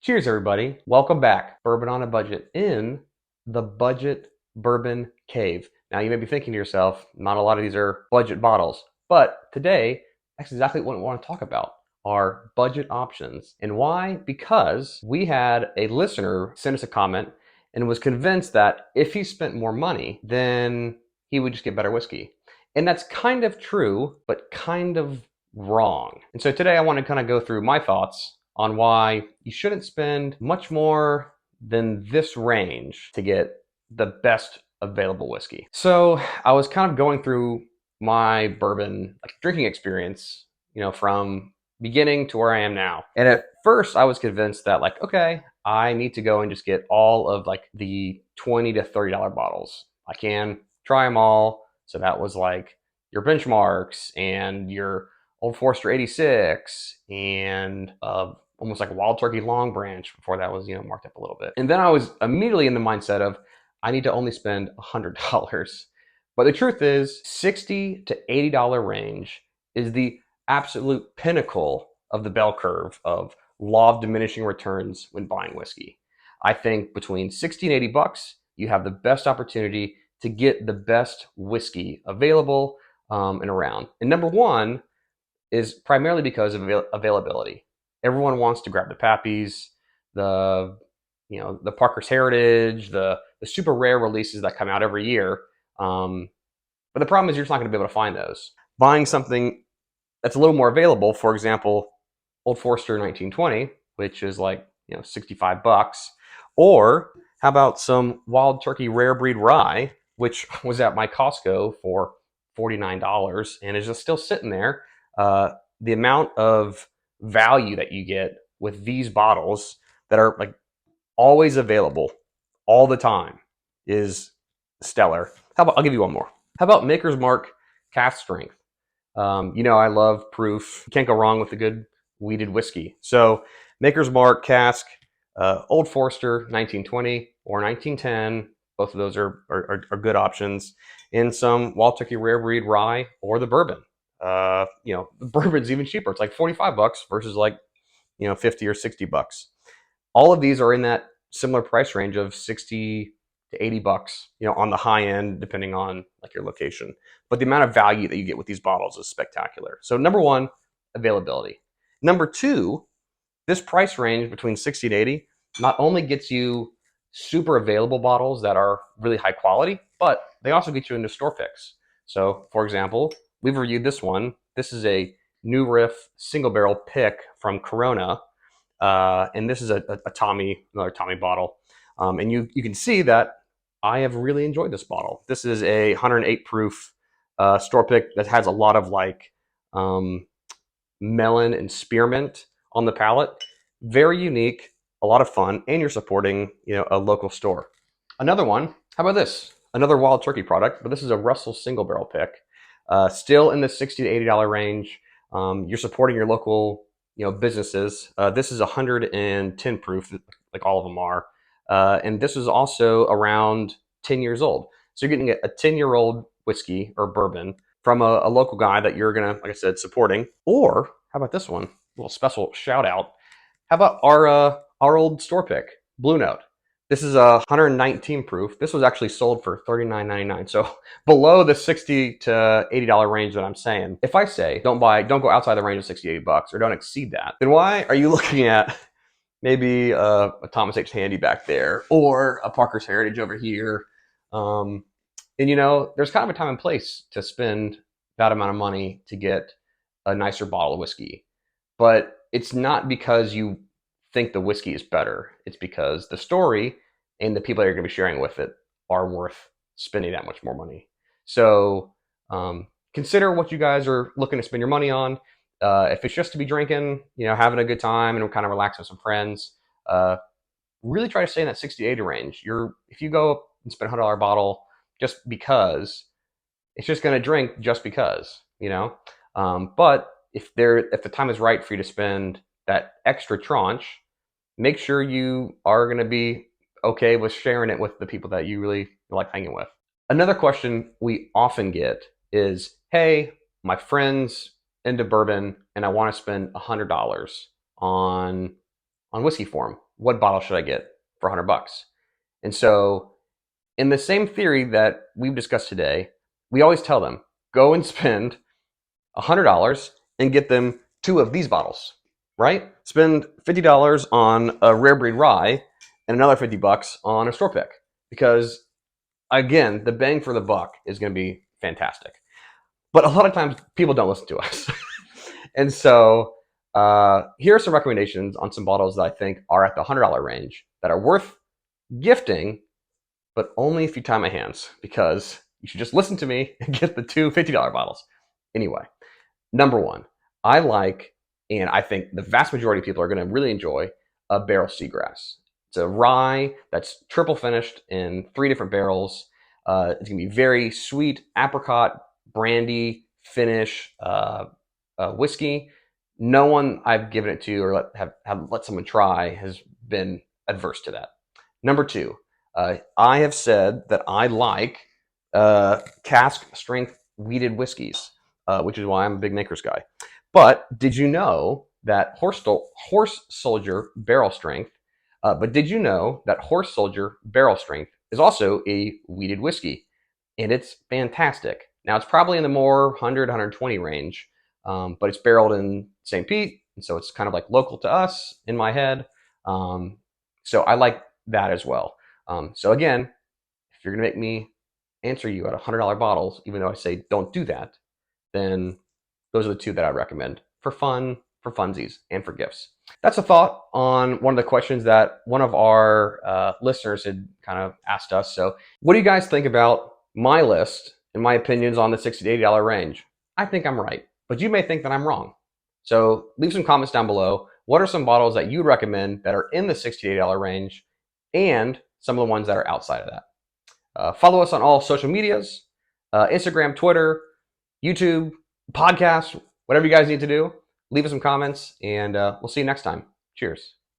Cheers, everybody. Welcome back. Bourbon on a budget in the budget bourbon cave. Now, you may be thinking to yourself, not a lot of these are budget bottles, but today, that's exactly what I want to talk about are budget options. And why? Because we had a listener send us a comment and was convinced that if he spent more money, then he would just get better whiskey. And that's kind of true, but kind of wrong. And so today I want to kind of go through my thoughts on why you shouldn't spend much more than this range to get the best available whiskey. So I was kind of going through my bourbon drinking experience, from beginning to where I am now. And at first I was convinced that okay, I need to go and just get all of the $20 to $30 bottles. I can try them all. So that was your benchmarks and your Old Forester 86 and almost like a Wild Turkey Long Branch before that was marked up a little bit. And then I was immediately in the mindset of I need to only spend $100. But the truth is $60 to $80 range is the absolute pinnacle of the bell curve of law of diminishing returns when buying whiskey. I think between 60 and 80 bucks, you have the best opportunity to get the best whiskey available and around. And number one is primarily because of availability. Everyone wants to grab the Pappies, the Parker's Heritage, the super rare releases that come out every year. But the problem is you're just not going to be able to find those. Buying something that's a little more available, for example, Old Forester 1920, which is 65 bucks, or how about some Wild Turkey Rare Breed Rye, which was at my Costco for $49 and is just still sitting there. The amount of value that you get with these bottles that are always available all the time is stellar. I'll give you one more. How about Maker's Mark Cask Strength? I love proof. You can't go wrong with a good wheated whiskey. So Maker's Mark Cask, Old Forester 1920 or 1910. Both of those are good options. And some Wild Turkey Rare Breed Rye or the bourbon. The bourbon's even cheaper. It's 45 bucks versus 50 or 60 bucks. All of these are in that similar price range of 60 to 80 bucks, on the high end, depending on your location. But the amount of value that you get with these bottles is spectacular. So number one, availability. Number two, this price range between 60 to 80 not only gets you super available bottles that are really high quality, but they also get you into store picks. So for example, we've reviewed this one. This is a New Riff single barrel pick from Corona. And this is another Tommy bottle. And you can see that I have really enjoyed this bottle. This is a 108 proof store pick that has a lot of melon and spearmint on the palate. Very unique, a lot of fun, and you're supporting a local store. Another one, how about this? Another Wild Turkey product, but this is a Russell single barrel pick. Still in the $60 to $80 range. You're supporting your local businesses. This is 110 proof, like all of them are. And this is also around 10 years old. So you're getting a 10-year-old whiskey or bourbon from a local guy that you're gonna, like I said, supporting. Or how about this one? A little special shout out. How about our old store pick, Blue Note? This is a 119 proof. This was actually sold for $39.99. So below the 60 to $80 range that I'm saying. If I say don't go outside the range of 60, 80 bucks or don't exceed that, then why are you looking at maybe a Thomas H. Handy back there or a Parker's Heritage over here? And there's kind of a time and place to spend that amount of money to get a nicer bottle of whiskey. But it's not because you think the whiskey is better. It's because the story and the people that you're going to be sharing with it are worth spending that much more money. So consider what you guys are looking to spend your money on. If it's just to be drinking, having a good time and kind of relax with some friends, really try to stay in that 60 to 80 range. If you go and spend $100 bottle just because, it's just going to drink just because, but if the time is right for you to spend that extra tranche, make sure you are going to be okay with sharing it with the people that you really like hanging with. Another question we often get is, hey, my friend's into bourbon and I want to spend $100 on on whiskey form. What bottle should I get for $100? And so, in the same theory that we've discussed today, we always tell them, go and spend $100 and get them 2 of these bottles, right? Spend $50 on a rare breed rye and another $50 on a store pick, because again, the bang for the buck is going to be fantastic. But a lot of times people don't listen to us. And so here are some recommendations on some bottles that I think are at the $100 range that are worth gifting, but only if you tie my hands, because you should just listen to me and get the 2 $50 bottles. Anyway, number 1, I like, and I think the vast majority of people are going to really enjoy, a barrel seagrass. It's a rye that's triple finished in 3 different barrels. It's going to be very sweet, apricot, brandy finish whiskey. No one I've given it to or let someone try has been adverse to that. Number 2, I have said that I like cask strength wheated whiskeys, which is why I'm a big Maker's guy. But did you know that Horse Soldier barrel strength is also a wheated whiskey, and it's fantastic. Now, it's probably in the more 100, 120 range, but it's barreled in St. Pete, and so it's kind of like local to us in my head. So I like that as well. So again, if you're going to make me answer you at $100 bottles, even though I say don't do that, then those are the 2 that I recommend for fun, for funsies, and for gifts. That's a thought on one of the questions that one of our listeners had kind of asked us. So what do you guys think about my list and my opinions on the $60 to $80 range? I think I'm right, but you may think that I'm wrong. So leave some comments down below. What are some bottles that you'd recommend that are in the $60 to $80 range, and some of the ones that are outside of that? Follow us on all social medias, Instagram, Twitter, YouTube, podcast, whatever you guys need to do. Leave us some comments, and we'll see you next time. Cheers.